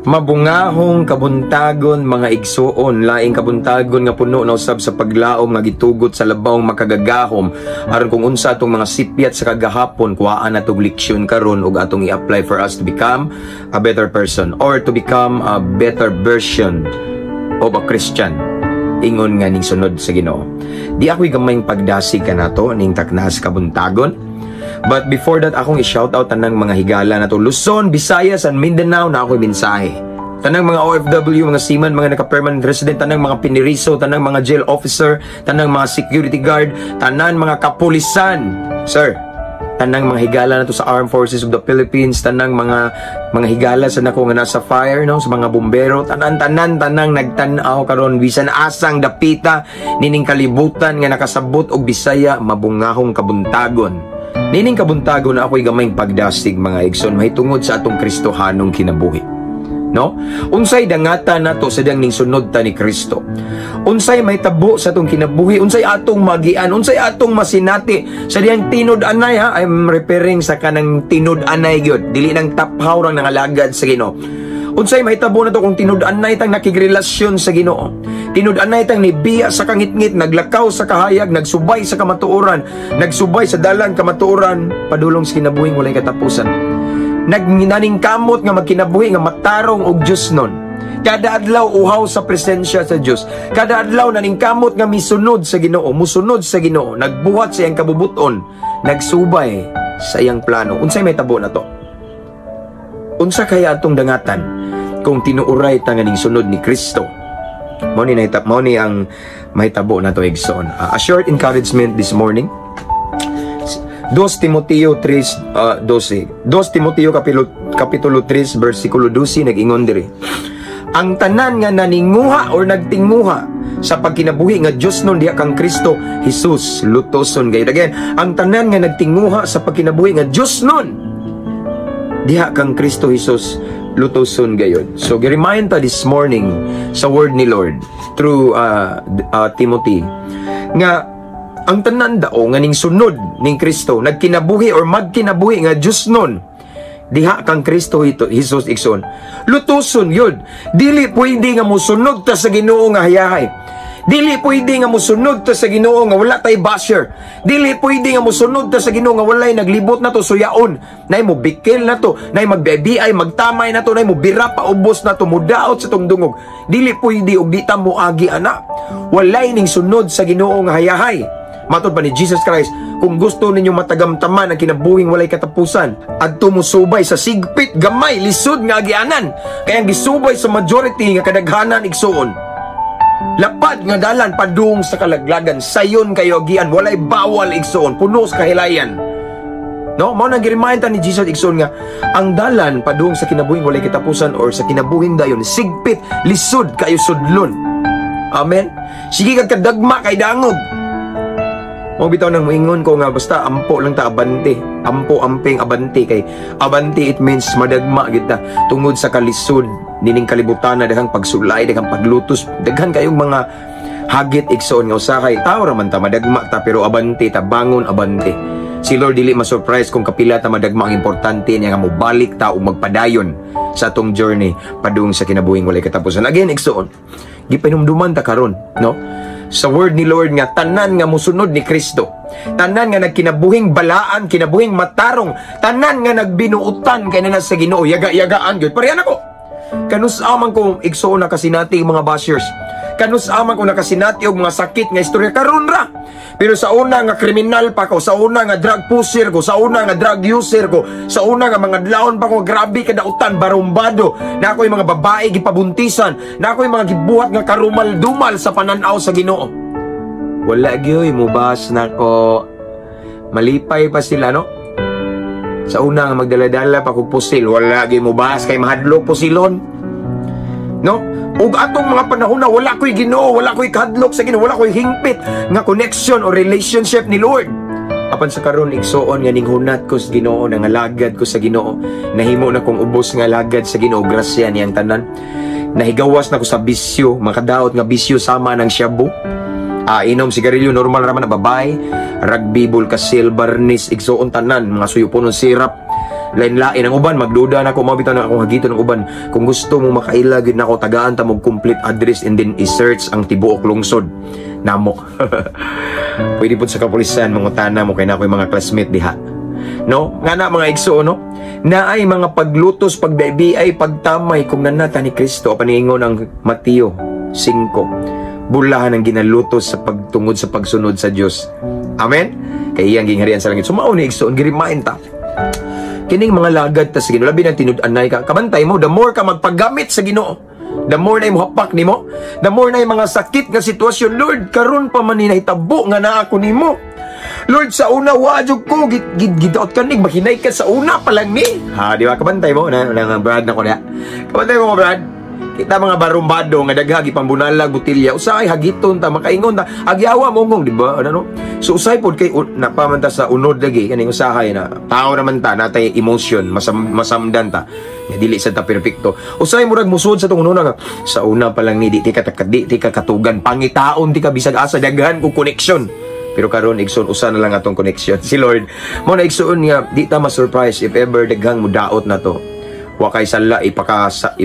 Mabungahong kabuntagon mga igsuon, laing kabuntagon nga puno na usab sa paglaom nga gitugot sa labawng makagagahom aron kung unsa atong mga sipyat sa kagahapon kuhaan atong leksyon karon ug atong i-apply for us to become a better person or to become a better version of a Christian. Ingon nga ning sunod sa Ginoo. Di ako'y gamayng pagdasig kanato ning taknas kabuntagon. But before that, akong i-shoutout tanang mga higala na to Luzon, Visayas, and Mindanao na ako'y mensahe. Tanang mga OFW, mga seaman, mga naka-permanent resident, tanang mga piniriso, tanang mga jail officer, tanang mga security guard, tanang mga kapulisan. Sir, tanang mga higala na to sa Armed Forces of the Philippines, tanang mga higala sa nako nga nasa fire, no, sa mga bumbero, tanang nagtanaw karon bisan asang dapita nining kalibutan nga nakasabot og Bisaya, mabungahong kabuntagon. Nining kabuntagon na ako'y gamayng pagdasig mga igsoon mahitungod sa atong Kristohanong kinabuhi. No? Unsay dangata nato sa diyang ning sunod ta ni Kristo. Unsay mahitabo sa atong kinabuhi, unsay atong magian, unsay atong masinati sa diyang tinud-anay ha. I'm referring sa kanang tinud-anay gyud, dili nang taphaw rang nangalagad sa Ginoo. Unsay mahitabo na to kung tinud-anay tang nakigrelasyon sa Ginoo. Tinud-anay tang nibiya sa kangit-ngit, naglakaw sa kahayag, nagsubay sa kamatuoran, nagsubay sa dalan kamatuoran, padulong sa kinabuhing walay katapusan. Nagnaningkamot nga magkinabuhi nga matarong og Dios nun. Kada adlaw uhaw sa presensya sa Dios. Kada adlaw naningkamot nga misunod sa Ginoo, musunod sa Ginoo, nagbuhat sa iyang kabubuton, nagsubay sa iyang plano. Unsay mahitabo na to? Unsa kaya atong dangatan kung tinuuray ta nga ning sunod ni Kristo? Mao ni ang mahitabo na to igsoon. A short encouragement this morning. 2 Timoteo 3:12. 2 Timoteo kapitulo 3 bersikulo 12 nag-ingon diri. Ang tanan nga naninguha or nagtinguha sa pagkinabuhi nga Dios nun diha kang Kristo Jesus lutoson gayud. Again, ang tanan nga nagtinguha sa pagkinabuhi nga Dios nun diha kang Kristo Jesus lutoson gayud. So gi-remind ta this morning sa word ni Lord through Timothy nga ang tanan dao nga ning sunod ning Kristo nagkinabuhi or magkinabuhi nga Dios nun diha kang Kristo Jesus igsoon lutoson yun. Dili pwede nga mosunod ta sa Ginoo nga hayahay. Dili pwede nga mosunod ta sa Ginoo nga wala tay basher. Dili pwede nga mosunod ta sa Ginoo nga walay naglibot na to suyaon. Nay mo bikil na to, nay magbiay magtamay na to, nay mo bira pa ubos na to, mudaot sa tong dungog. Dili pwede og di ta moagi ana. Walay ning sunod sa Ginoo nga hayahay. Matod pa ni Jesus Christ, kung gusto ninyo matagamtaman ang kinabuhing walay katapusan, adto mo subay sa sigpit gamay lisod nga agianan. Kaya gisubay sa majority nga kadaghanan igsuon. Lapad nga dalan padung sa kalaglagan, sayon kayo agian, walay bawal igsoon, puno sa kahilayan. No, mao nang gi-remind ni Jesus igsoon nga ang dalan padung sa kinabuhing walay katapusan or sa kinabuhing dayon sigpit, lisod kayo sudlon. Amen. Sige kag kadagma kay dangog. Mo bitaw nang moingon ko nga basta ampo lang ta abante. Ampo amping abante kay abante it means madagma gid ta tungod sa kalisod nining kalibutan na daghang pagsulay, daghang paglutos, daghan kayong mga hagit igsoon nga usahay. Tao ra man ta madagma ta pero abante ta bangon abante. Si Lord dili ma-surprise kung kapila ta madagma ang importante niya nga mobalik ta ug magpadayon sa atong journey padung sa kinabuhing walay katapusan. Again igsoon, gipanumduman ta karon, no? Sa word ni Lord nga tanan nga musunod ni Kristo, tanan nga nagkinabuhing balaan, kinabuhing matarong, tanan nga nagbinuutan kay na sa Ginoo, yaga-yagaan gyud. Parehan ako. Kanus-aman ko igsuon na kasinati mga bashers. Kanus-aman ko nakasinati og mga sakit nga istorya karon ra. Pero sa una nga kriminal pa ko, sa una nga drug pusher ko, sa una nga drug user ko, sa una nga mga dlaon pa ko, grabe kadautan, barumbado, na ako'y mga babae gipabuntisan, na ako'y mga gibuhat nga karumal-dumal sa pananaw sa Ginoo. Wala gyoy, mubas na ko. Malipay pa sila, no? Sa una nga magdala-dala pa kong pusil, wala gyoy mubas kay mahadlok pusilon. No? Ug atong mga panahon na wala ko'y Ginoo, wala ko'y kahadlok sa Ginoo, wala ko'y hingpit nga connection or relationship ni Lord. Apan sa karon igsuon nga ning hunat ko sa Ginoo, nangalagad ko sa Ginoo, nahimo na kong ubos nga lagad sa Ginoo, grasya niyang tanan. Nahigawas na ko sa bisyo, makadaot nga bisyo sama ng shabu. Inom sigarilyo normal raman na babae, rugby, bulkasil, barnis, igsuon tanan, mga suyupon ng sirap. lain-lain ang uban magduda na ko mabitaw na akong hagito ng uban kung gusto mo makaila gid nako tagaan ta mo complete address and then i-search ang tibuok lungsod namo. Pwede po sa kapulisan mangutana mo kay na ako mga classmate diha, no nga na mga igsoon, no na ay mga paglutos pagbiay pagtamay kung nanata ni Kristo paningon ang Mateo 5 bulahan ang ginalutos sa pagtungod sa pagsunod sa Dios. Amen. Kay iyang gingharian sa langit. Sumao ni igsoon girimain ta kining mga lagad ta sa Ginoo labi na tinud-anay ka kabantay mo the more ka magpagamit sa Ginoo the more na imo hapak nimo the more na mga sakit nga sitwasyon Lord karon pa man ni nahitabo nga naa ako nimo Lord sa una wajud ko gidaot kanig mahinay ka sa una pa lang ni ha di ba kabantay mo na Brad na ko na kabantay mo Brad kita mga barumbado nga daghagi pambunalag butilya usahay hagiton ta makaingon ta agyawa mongong di ba ano so usay pod kay napamanta sa unod lagi kaning usahay na tao naman ta natay emotion masamdan ta nga dili sa ta perpekto usay murag musud sa tong una nga sa una pa lang ni di ti ka katugan pangitaon ti ka bisag asa daghan ko connection pero karon igsoon usa na lang atong connection si Lord mo na igsoon nga di ta ma-surprise if ever daghang mudaot na to wakay sala ipakasa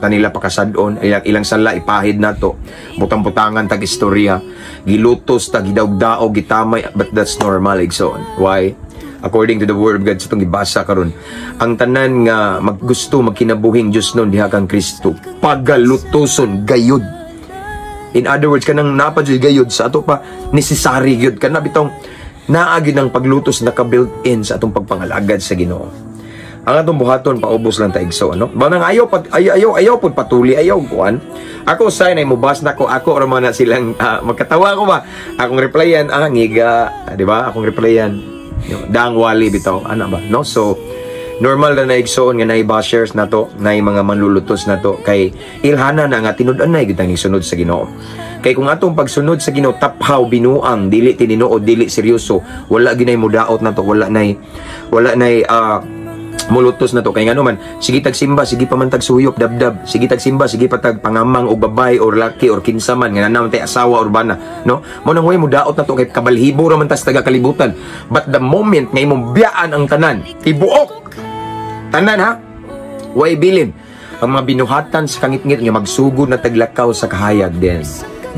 nila pakasadon ilang sala ipahid nato butang-butangan tag istorya gilutos tag gidaog-daog gitamay but that's normal igsoon why according to the word of God sa tong gibasa karon ang tanan nga maggusto magkinabuhing Dios nun diha kang Kristo pagalutoson gayud in other words kanang napadjud gayud sa ato pa necessary gyud kana bitong naagi ng paglutos naka-built in sa atong pagpangalagad sa Ginoo. Ang atong buhaton paubos lang ta igsoon, no? Ba nang ayaw pud patuli ayaw kuan. Ako say na mubas na ko ako ra man na silang magkatawa ko ba. Akong replyan ngiga, di ba? Akong replyan dang wali bitaw ana ba, no? So normal na igsoon nga nay bashers nato, nay mga manlulutos nato kay ilhana na nga tinud-anay gid ang sunod sa Ginoo. Kay kung atong pagsunod sa Ginoo taphaw binuang dili tininuod dili seryoso, wala ginay mudaot nato, wala nay mulutos na to kay ngano man sige tag simba sige pa man tag suyop dabdab sige tag simba sige pa tag pangamang og babay or laki or kinsa man nga nanaw tay asawa or bana no mo nang way mo daot na to kay kabalhibo ra man tas taga kalibutan but the moment nga imong biyaan ang tanan tibuok tanan ha way bilin ang mga binuhatan sa kangit-ngit nga magsugod na taglakaw sa kahayag din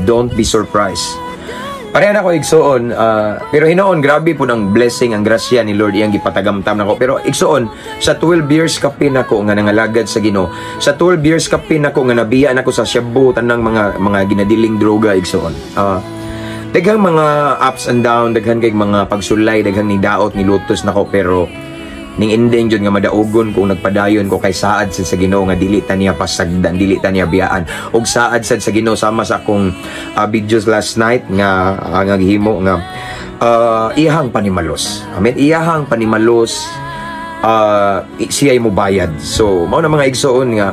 don't be surprised. Pareha na ko igsoon, pero hinoon grabe po ng blessing ang grasya ni Lord iyang gipatagamtam nako. Pero igsoon sa 12 years kapin nako nga nangalagad sa Ginoo. Sa 12 years kapin nako nga nabiya nako sa shabu tanang mga ginadiling droga igsoon. Daghang mga ups and down, daghan kay mga pagsulay, daghang ni daot ni lutos nako pero ning ending jud nga madaugon kung nagpadayon ko kay saad sad sa Ginoo nga dili ta niya pasagdan dili ta niya biyaan og saad sad sa Ginoo sama sa akong videos last night nga gihimo nga iyahang panimalos amen iyahang panimalos siya mo bayad so mao na mga igsoon nga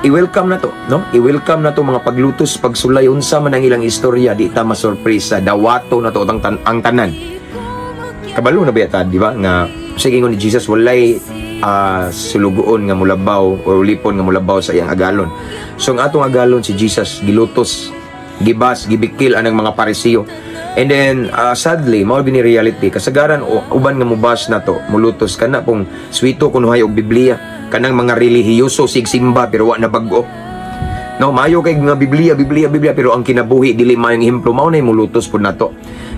i-welcome na to no i-welcome na to mga paglutos pagsulay unsa man ang ilang istorya di ta masurpresa dawato na to ang tanan. Kabalo na ba yata, di ba? Nga, sige ni Jesus, walay sulugoon nga mulabaw o ulipon nga mulabaw sa iyang agalon. So, ang atong agalon si Jesus, gilutos, gibas, gibikil anang mga parisiyo. And then, sadly, mao bini reality, kasagaran, uban nga mubas na to, mulutos ka na pong swito kunuhay og Biblia, kanang mga relihiyoso, sigsimba, pero wa na bago. No, mayo kay nga Biblia, pero ang kinabuhi, dili mayong ihemplo, mao na yung mulutos po na to.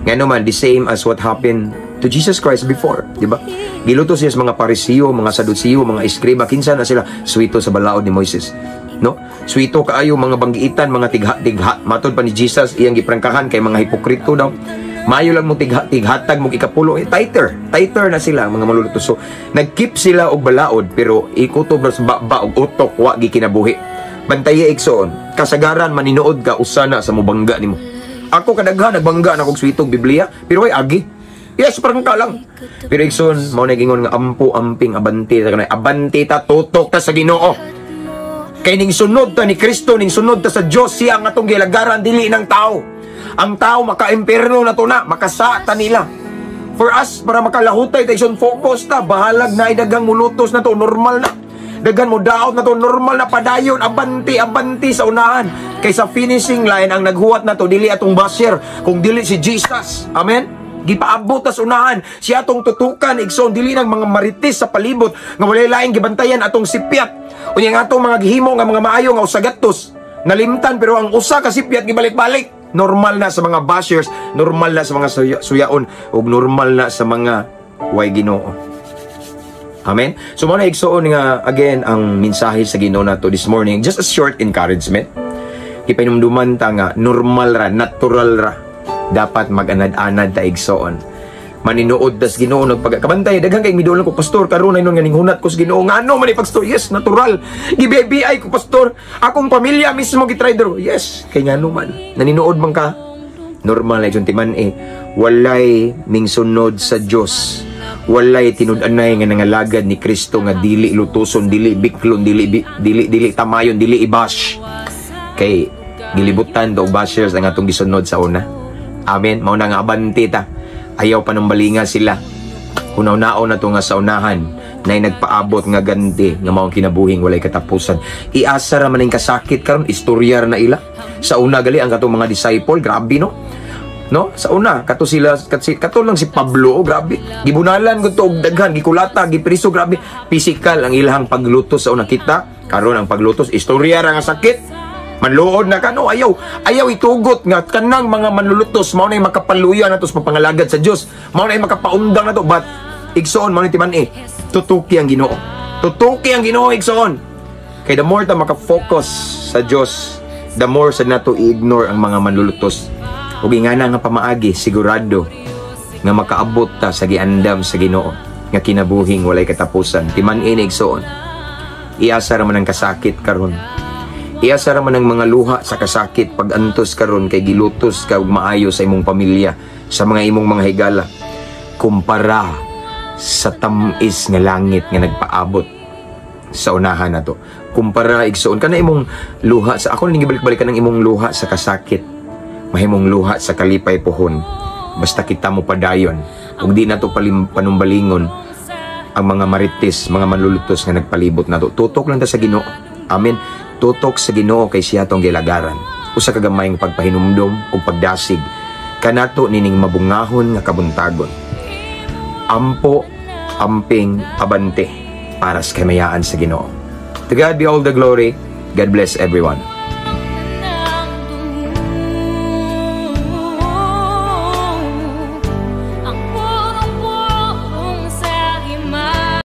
Nga naman, the same as what happened to Jesus Christ before, di ba? Gilutos siya sa mga parisiyo, mga sadusiyo, mga eskriba, kinsa na sila swito sa balaod ni Moises. No? Swito kaayo mga banggiitan, mga tigha. Matod pa ni Jesus, iyang giprangkahan kay mga hipokrito daw. Mayo lang mo tighatag mo ikapulo. Tighter na sila mga malulutos. So, nagkeep sila og balaod pero ikutob sa baba og utok wa gikinabuhi. Bantaya igsoon, kasagaran maninood ka usana sa mubangga nimo. Ako kadaghan nagbangga na kog switog Biblia, pero ay agi. Yes, parang ka lang. Pero igsoon, mao na gingon nga ampo amping abanti ta kanay. Abanti ta tutok ta sa Ginoo. Kay ning sunod ta ni Kristo, ning sunod ta sa Dios, siya ang atong gilagaran dili ng tao. Ang tao maka-imperno na to na, makasa ta nila. For us, para makalahutay ta ison focus ta, bahalag na dagang mulutos na to, normal na. Dagan mo daot na to, normal na padayon, abanti sa unahan. Kay sa finishing line, ang naghuwat na to, dili atong basher, kung dili si Jesus. Amen? gipaabot tas unahan siya atong tutukan igsoon dili nang mga marites sa palibot nga walay laing gibantayan atong sipyat unya nga atong mga gihimo nga mga maayo nga usagatos nalimtan pero ang usa ka sipyat gibalik-balik. Normal na sa mga bashers, normal na sa mga suyaon ug normal na sa mga way Ginoo. Amen. So mo na igsoon nga again ang mensahe sa Ginoo nato this morning, just a short encouragement. Ipainumduman ta nga normal ra, natural ra dapat mag-anad-anad ta igsoon. Maninuod tas Ginoo nagpagkabantay daghang kay midulong ko pastor karon ay nun nga ninghunat ko sa Ginoo nga ano man pastor, yes natural gibibi ko pastor akong pamilya mismo gitrader, yes kay ngano man naninuod man ka normal ay timan walay mingsunod sa Dios, walay tinud-anay nga nangalagad ni Kristo nga dili lutuson, dili biklon, dili tamayon, dili ibash kay gilibutan do bashers ang atong gisunod sa una. Amen. Mao na nga abante ta. Ayaw panumbalinga sila. Unaw-naon na to nga sa unahan na nagpaabot nga ganti nga maong kinabuhing walay katapusan. Iasa ra man ning kasakit karon istoryar na ila. Sa una gali ang katong mga disciple, grabe no. No? Sa una kato sila kato lang si Pablo, oh, grabe. Gibunalan gud to og daghan, gikulata, gipriso, grabe. Physical ang ilahang paglutos sa una kita. Karon ang paglutos istoryar nga sakit. Manluod na kano ayaw itugot nga kanang mga manlulutos mao na makapaluya nato sa papangalagad sa Dios, mao na makapaundang nato, but igsoon mao ni timan tutuki ang Ginoo, tutuki ang Ginoo igsoon kay the more ta maka-focus sa Dios, the more sa nato i-ignore ang mga manlulutos ug ingana nga pamaagi sigurado nga makaabot ta sa giandam sa Ginoo nga kinabuhing walay katapusan. Timan igsoon iasa ra man ang kasakit karon, iasa raman ang mga luha sa kasakit pag antos karon kay gilutos ka og maayo sa imong pamilya, sa mga imong mga higala kumpara sa tamis nga langit nga nagpaabot sa unahan nato. Kumpara igsoon kana imong luha sa ako ning gibalik-balikan ang imong luha sa kasakit, mahimong luha sa kalipay pohon basta kita mo padayon ug di nato panumbalingon ang mga marites, mga manlulutos nga nagpalibot nato. Tutok lang ta sa Ginoo. Amen. Tutok sa Ginoo kay siya tong gilagaran. Usa ka gamayng pagpahinumdom ug pagdasig kanato nining mabungahon nga kabuntagon. Ampo, amping, abante para sa kamayaan sa Ginoo. To God be all the glory. God bless everyone.